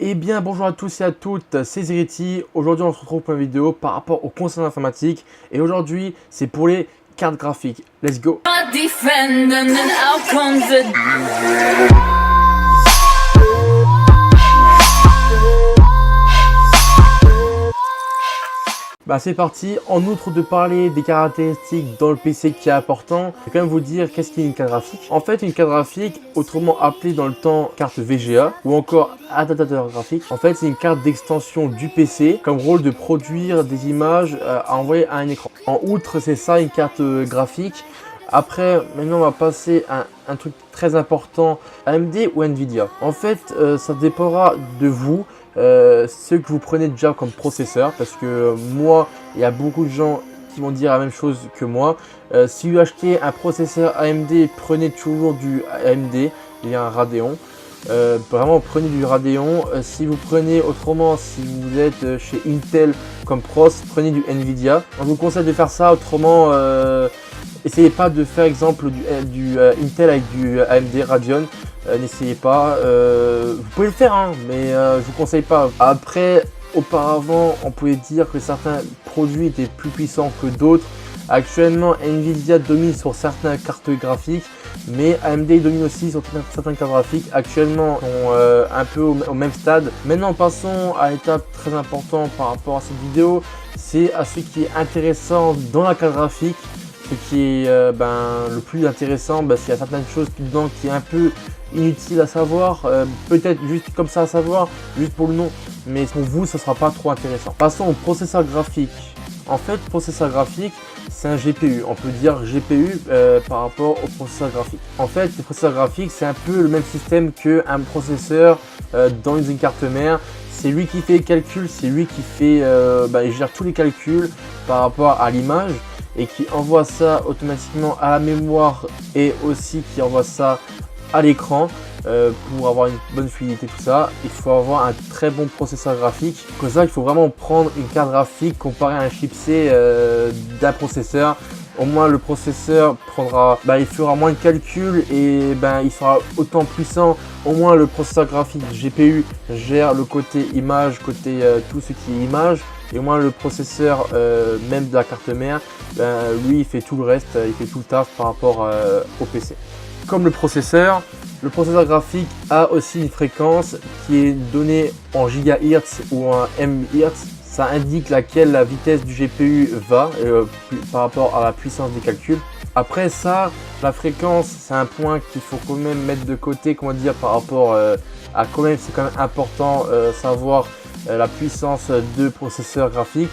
Eh bien bonjour à tous et à toutes, c'est Zeriti. Aujourd'hui on se retrouve pour une vidéo par rapport aux consoles informatiques. Et aujourd'hui c'est pour les cartes graphiques. Let's go. Bah c'est parti. En outre de parler des caractéristiques dans le PC qui est important, je vais quand même vous dire qu'est-ce qu'est une carte graphique. En fait, une carte graphique, autrement appelée dans le temps carte VGA ou encore adaptateur graphique, en fait c'est une carte d'extension du PC comme rôle de produire des images à envoyer à un écran. En outre, c'est ça une carte graphique. Après, maintenant on va passer à un truc très important, AMD ou Nvidia. En fait, ça dépendra de vous. Ce que vous prenez déjà comme processeur, parce que moi, il y a beaucoup de gens qui vont dire la même chose que moi. Si vous achetez un processeur AMD, prenez toujours du AMD, il y a un Radeon. Vraiment prenez du Radeon. Si vous prenez autrement, si vous êtes chez Intel comme pros, prenez du Nvidia. On vous conseille de faire ça, autrement essayez pas de faire exemple du Intel avec du AMD Radeon. N'essayez pas, vous pouvez le faire hein, mais je vous conseille pas. Après, auparavant on pouvait dire que certains produits étaient plus puissants que d'autres. Actuellement Nvidia domine sur certaines cartes graphiques, mais AMD domine aussi sur certaines cartes graphiques. Actuellement on est un peu au même stade. Maintenant passons à l'étape très importante par rapport à cette vidéo, c'est à ce qui est intéressant dans la carte graphique. Ce qui est le plus intéressant, c'est qu'il y a certaines choses dedans qui est un peu inutile à savoir, peut-être juste comme ça à savoir, juste pour le nom, mais pour vous ça sera pas trop intéressant. Passons au processeur graphique. En fait, processeur graphique, c'est un GPU. On peut dire GPU par rapport au processeur graphique. En fait, le processeur graphique, c'est un peu le même système qu'un processeur dans une carte mère. C'est lui qui fait les calculs, c'est lui qui fait, il gère tous les calculs par rapport à l'image et qui envoie ça automatiquement à la mémoire et aussi qui envoie ça à l'écran pour avoir une bonne fluidité, tout ça. Il faut avoir un très bon processeur graphique. Pour ça, il faut vraiment prendre une carte graphique comparée à un chipset d'un processeur. Au moins le processeur prendra, il fera moins de calculs et il sera autant puissant. Au moins le processeur graphique GPU gère le côté image, côté tout ce qui est image. Et au moins le processeur même de la carte mère, lui il fait tout le reste, il fait tout le taf par rapport au PC. Comme le processeur graphique a aussi une fréquence qui est donnée en gigahertz ou en mHz. Ça indique laquelle la vitesse du GPU va par rapport à la puissance des calculs. Après ça, la fréquence, c'est un point qu'il faut quand même mettre de côté, comment dire, par rapport à quand même, c'est quand même important savoir la puissance de processeur graphique.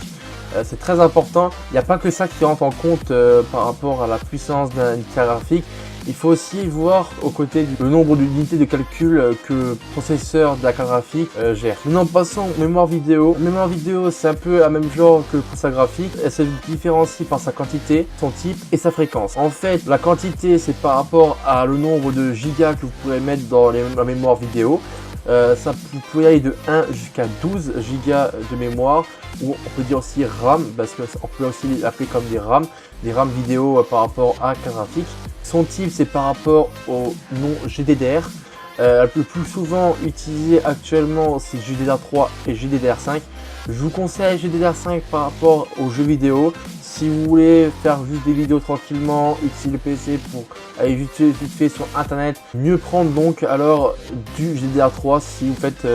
C'est très important. Il n'y a pas que ça qui rentre en compte par rapport à la puissance d'un carte graphique. Il faut aussi voir au côté le nombre d'unités de calcul que le processeur de la carte graphique gère. Maintenant passons aux mémoire vidéo. La mémoire vidéo, c'est un peu la même genre que le processeur graphique. Elle se différencie par sa quantité, son type et sa fréquence. En fait, la quantité, c'est par rapport à le nombre de gigas que vous pourrez mettre dans la mémoire vidéo. Vous pouvez aller de 1 jusqu'à 12 gigas de mémoire, ou on peut dire aussi RAM, parce qu'on peut aussi l'appeler comme des RAM vidéo par rapport à carte graphique. Son type, c'est par rapport au nom GDDR. Le plus souvent utilisé actuellement, c'est GDDR3 et GDDR5. Je vous conseille GDDR5 par rapport aux jeux vidéo. Si vous voulez faire juste des vidéos tranquillement, utiliser le PC pour aller vite fait sur internet, mieux prendre donc alors du GDDR3 si vous faites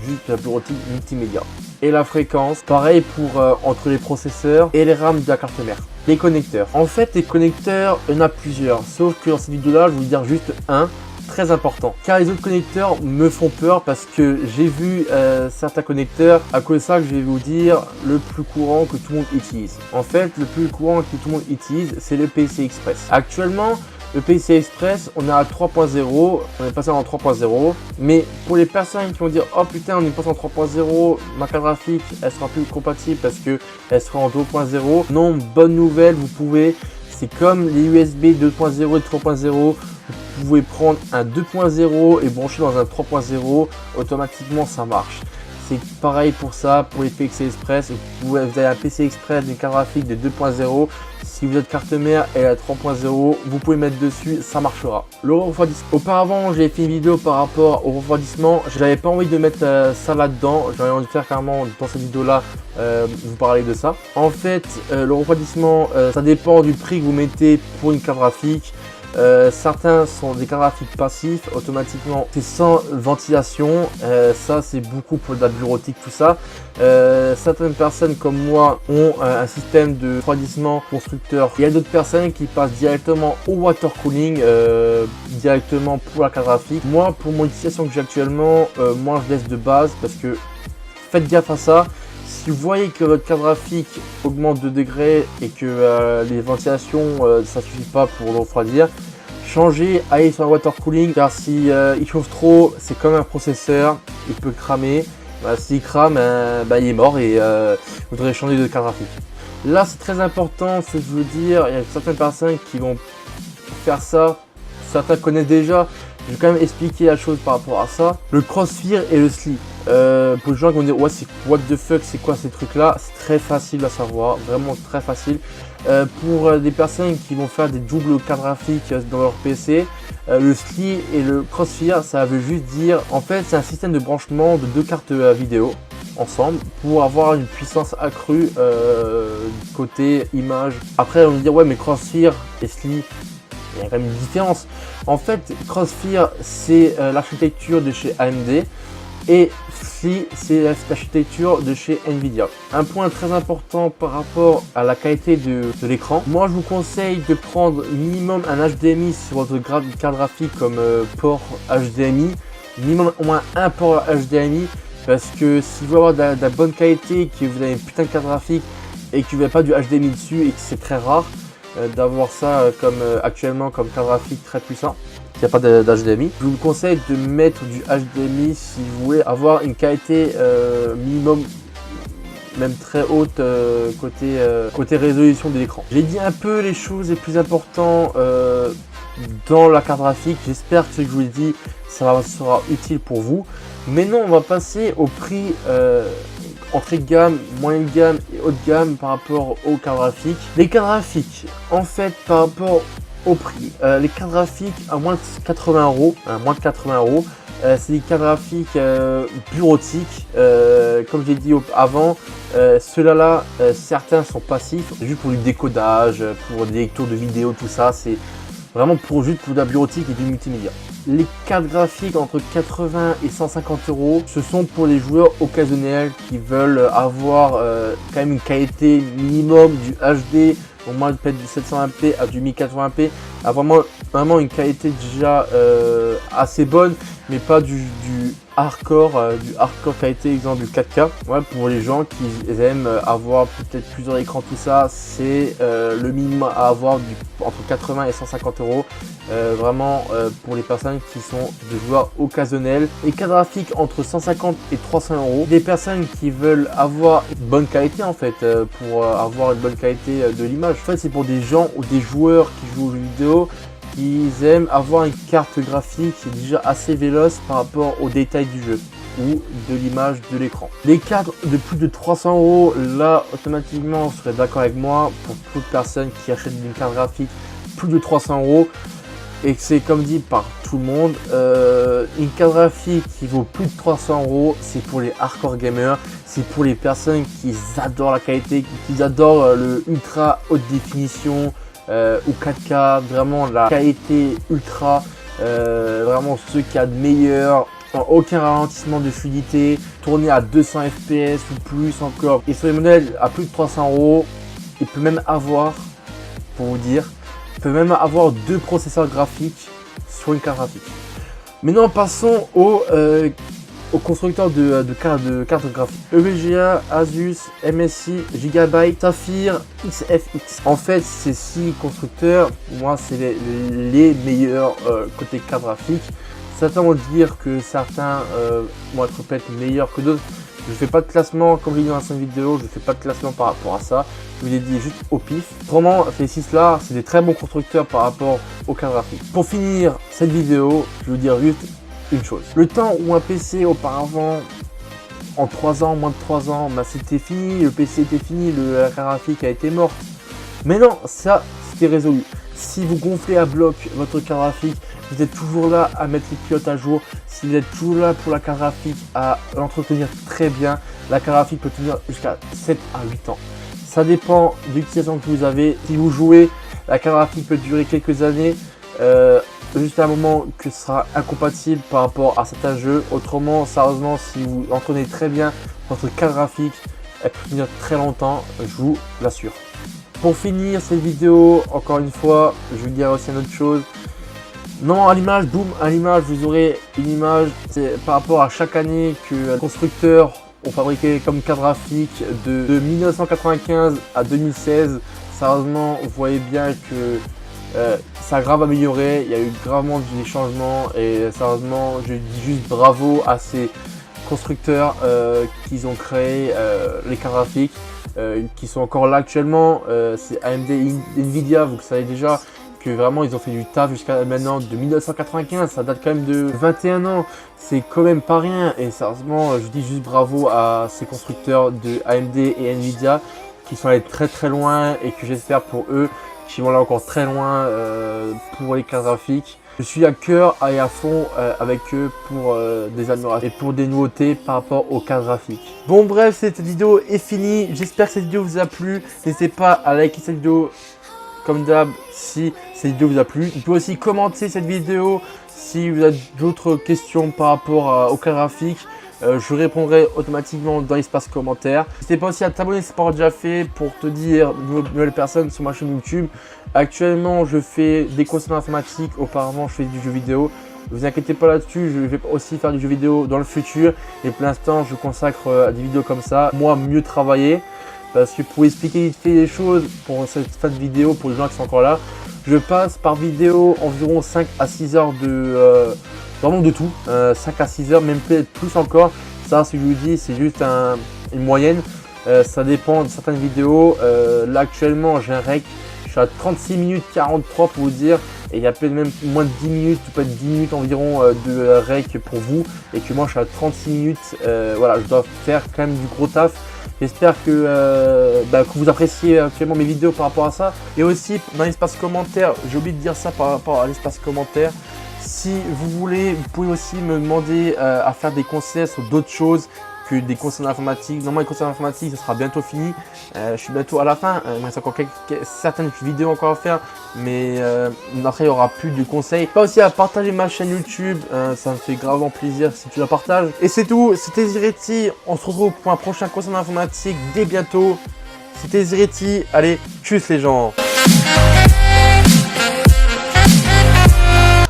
juste de la bureautique multimédia. Et la fréquence, pareil pour entre les processeurs et les RAM de la carte mère. Les connecteurs. En fait, les connecteurs, il y en a plusieurs, sauf que dans cette vidéo-là, je vais vous dire juste un. Très important, car les autres connecteurs me font peur parce que j'ai vu certains connecteurs. À cause de ça, je vais vous dire le plus courant que tout le monde utilise. En fait, le plus courant que tout le monde utilise, c'est le PCI Express. Actuellement, le PCI Express, on est à 3.0, on est passé en 3.0, mais pour les personnes qui vont dire oh putain, on est passé en 3.0, ma carte graphique elle sera plus compatible parce que elle sera en 2.0. Non, bonne nouvelle, vous pouvez, c'est comme les USB 2.0 et 3.0, vous pouvez prendre un 2.0 et brancher dans un 3.0, automatiquement ça marche. c'est pareil pour ça, pour les PC Express. Vous avez un PC Express d'une carte graphique de 2.0. Si vous êtes carte mère et à 3.0, vous pouvez mettre dessus, ça marchera. Le refroidissement. Auparavant, j'ai fait une vidéo par rapport au refroidissement. J'avais pas envie de mettre ça là-dedans. J'avais envie de faire carrément dans cette vidéo-là, vous parler de ça. En fait, le refroidissement, ça dépend du prix que vous mettez pour une carte graphique. Certains sont des cartes graphiques passifs, automatiquement c'est sans ventilation, ça c'est beaucoup pour de la bureautique, tout ça. Certaines personnes comme moi ont un système de refroidissement constructeur. Il y a d'autres personnes qui passent directement au water cooling, directement pour la carte graphique. Moi, pour mon utilisation que j'ai actuellement, moi je laisse de base parce que faites gaffe à ça. Si vous voyez que votre carte graphique augmente de degrés et que les ventilations ça suffit pas pour le refroidir, changez, allez sur un water cooling, car si il chauffe trop, c'est comme un processeur, il peut cramer. S'il crame, il est mort et vous devrez changer de carte graphique. Là c'est très important, c'est de vous dire, il y a certaines personnes qui vont faire ça, certains connaissent déjà. Je vais quand même expliquer la chose par rapport à ça. Le crossfire et le slip. Pour les gens qui vont dire ouais c'est what the fuck, c'est quoi ces trucs là, c'est très facile à savoir, vraiment très facile. Pour des personnes qui vont faire des doubles cartes graphiques dans leur PC, le slip et le crossfire, ça veut juste dire, en fait c'est un système de branchement de deux cartes vidéo ensemble pour avoir une puissance accrue côté image. Après on va dire ouais mais crossfire et slip, il y a quand même une différence. En fait, Crossfire, c'est l'architecture de chez AMD et SLI, c'est l'architecture de chez Nvidia. Un point très important par rapport à la qualité de l'écran. Moi, je vous conseille de prendre minimum un HDMI sur votre carte graphique comme port HDMI. Minimum au moins un port HDMI parce que si vous voulez avoir de la bonne qualité, que vous avez une putain de carte graphique et que vous n'avez pas du HDMI dessus et que c'est très rare, d'avoir ça comme actuellement comme carte graphique très puissant, il n'y a pas d'HDMI. Je vous conseille de mettre du HDMI si vous voulez avoir une qualité minimum, même très haute côté résolution de l'écran. J'ai dit un peu les choses les plus importantes dans la carte graphique. J'espère que ce que je vous ai dit, ça sera utile pour vous. Maintenant, on va passer au prix entrée de gamme, moyenne gamme et haut de gamme par rapport aux cartes graphiques. Les cartes graphiques, en fait, par rapport au prix, les cartes graphiques à moins de 80 €, c'est des cartes graphiques bureautiques. Comme j'ai dit avant, ceux-là, certains sont passifs, juste pour du décodage, pour des lectures de vidéos, tout ça. C'est vraiment juste pour de la bureautique et du multimédia. Les cartes graphiques entre 80 et 150 €, ce sont pour les joueurs occasionnels qui veulent avoir quand même une qualité minimum du HD, au moins de du 720p à du 1080p, à vraiment une qualité déjà assez bonne, mais pas du hardcore qualité, exemple du 4K. Ouais, pour les gens qui aiment avoir peut-être plusieurs écrans, tout ça, c'est le minimum à avoir entre 80 et 150 €. Vraiment pour les personnes qui sont des joueurs occasionnels. Et cartes graphiques entre 150 et 300 €. Des personnes qui veulent avoir une bonne qualité en fait, pour avoir une bonne qualité de l'image. En fait, c'est pour des gens ou des joueurs qui jouent aux jeux vidéo, qui aiment avoir une carte graphique qui est déjà assez véloce par rapport aux détails du jeu ou de l'image de l'écran. Les cartes de plus de 300 €, là automatiquement vous serez d'accord avec moi, pour toute personne qui achète une carte graphique plus de 300 € et que c'est comme dit par tout le monde, une carte graphique qui vaut plus de 300 €, c'est pour les hardcore gamers, c'est pour les personnes qui adorent la qualité, qui adorent le ultra haute définition ou 4K, vraiment la qualité ultra, vraiment ce qu'il y a de meilleur, aucun ralentissement de fluidité, tourné à 200 fps ou plus encore. Et sur les modèles à plus de 300 €, il peut même avoir, pour vous dire, il peut même avoir deux processeurs graphiques sur une carte graphique. Maintenant passons aux constructeurs de cartes graphiques. EVGA, Asus, MSI, Gigabyte, Saphir, XFX. En fait, ces 6 constructeurs, pour moi, c'est les meilleurs côté carte graphique. Certains vont dire que certains vont être peut-être meilleurs que d'autres. Je ne fais pas de classement, comme je l'ai dit dans la scène vidéo, je ne fais pas de classement par rapport à ça. Je vous ai dit juste au pif. Vraiment, ces 6 là, c'est des très bons constructeurs par rapport aux cartes graphiques. Pour finir cette vidéo, je vais vous dire juste une chose. Le temps où un PC auparavant en 3 ans, moins de 3 ans, bah, c'était fini, le PC était fini, la carte graphique a été morte. Mais non, ça, c'était résolu. Si vous gonflez à bloc votre carte graphique, vous êtes toujours là à mettre les pilotes à jour. Si vous êtes toujours là pour la carte graphique à l'entretenir très bien, la carte graphique peut tenir jusqu'à 7 à 8 ans. Ça dépend de l'utilisation que vous avez. Si vous jouez, la carte graphique peut durer quelques années. Juste à un moment que ce sera incompatible par rapport à certains jeux. Autrement, sérieusement, si vous entraînez très bien votre carte graphique, elle peut tenir très longtemps, je vous l'assure. Pour finir cette vidéo, encore une fois, je vais dire aussi une autre chose. Non, à l'image, boum, à l'image, vous aurez une image. C'est par rapport à chaque année que les constructeurs ont fabriqué comme carte graphique de 1995 à 2016. Sérieusement, vous voyez bien que ça a grave amélioré, il y a eu gravement des changements et sérieusement je dis juste bravo à ces constructeurs qui ont créé les cartes graphiques qui sont encore là actuellement. C'est AMD et Nvidia, vous le savez déjà que vraiment ils ont fait du taf jusqu'à maintenant de 1995, ça date quand même de 21 ans, c'est quand même pas rien et sérieusement je dis juste bravo à ces constructeurs de AMD et Nvidia qui sont allés très très loin et que j'espère pour eux qui vont là encore très loin pour les cartes graphiques. Je suis à cœur et à fond avec eux pour des améliorations et pour des nouveautés par rapport aux cartes graphiques. Bon bref, cette vidéo est finie. J'espère que cette vidéo vous a plu. N'hésitez pas à liker cette vidéo comme d'hab si cette vidéo vous a plu. Vous pouvez aussi commenter cette vidéo si vous avez d'autres questions par rapport aux cartes graphiques. Je répondrai automatiquement dans l'espace commentaire. N'hésitez pas aussi à t'abonner si ce n'est pas déjà fait pour te dire de nouvelles personnes sur ma chaîne YouTube. Actuellement, je fais des conseils informatiques. Auparavant, je fais du jeu vidéo. Ne vous inquiétez pas là-dessus, je vais aussi faire du jeu vidéo dans le futur. Et pour l'instant, je consacre à des vidéos comme ça. Moi, mieux travailler. Parce que pour expliquer vite fait les choses, pour cette fin de vidéo, pour les gens qui sont encore là, je passe par vidéo environ 5 à 6 heures de... vraiment de tout, 5 à 6 heures, même peut-être plus encore. Ça, si je vous dis, c'est juste une moyenne. Ça dépend de certaines vidéos. Là, actuellement, j'ai un rec. Je suis à 36 minutes 43 pour vous dire. Et il y a peut-être même moins de 10 minutes, peut-être 10 minutes environ de rec pour vous. Et que moi, je suis à 36 minutes. Voilà, je dois faire quand même du gros taf. J'espère que vous appréciez actuellement mes vidéos par rapport à ça. Et aussi, dans l'espace commentaire, j'ai oublié de dire ça par rapport à l'espace commentaire. Si vous voulez, vous pouvez aussi me demander à faire des conseils sur d'autres choses que des conseils d'informatique. Normalement, les conseils d'informatique, ça sera bientôt fini. Je suis bientôt à la fin. Il me reste encore certaines vidéos encore à faire. Mais après, il n'y aura plus de conseils. Pas aussi à partager ma chaîne YouTube. Ça me fait gravement plaisir si tu la partages. Et c'est tout. C'était Zireti. On se retrouve pour un prochain conseil d'informatique dès bientôt. C'était Zireti. Allez, tchuss les gens.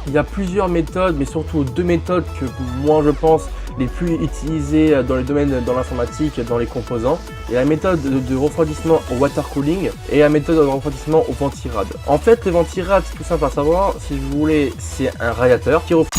Il y a plusieurs méthodes, mais surtout 2 méthodes que moi je pense les plus utilisées dans les domaines dans l'informatique, dans les composants. Il y a la méthode de refroidissement au water cooling et la méthode de refroidissement au ventirad. En fait, le ventirad, c'est tout simple à savoir. Si vous voulez, c'est un radiateur qui refroidit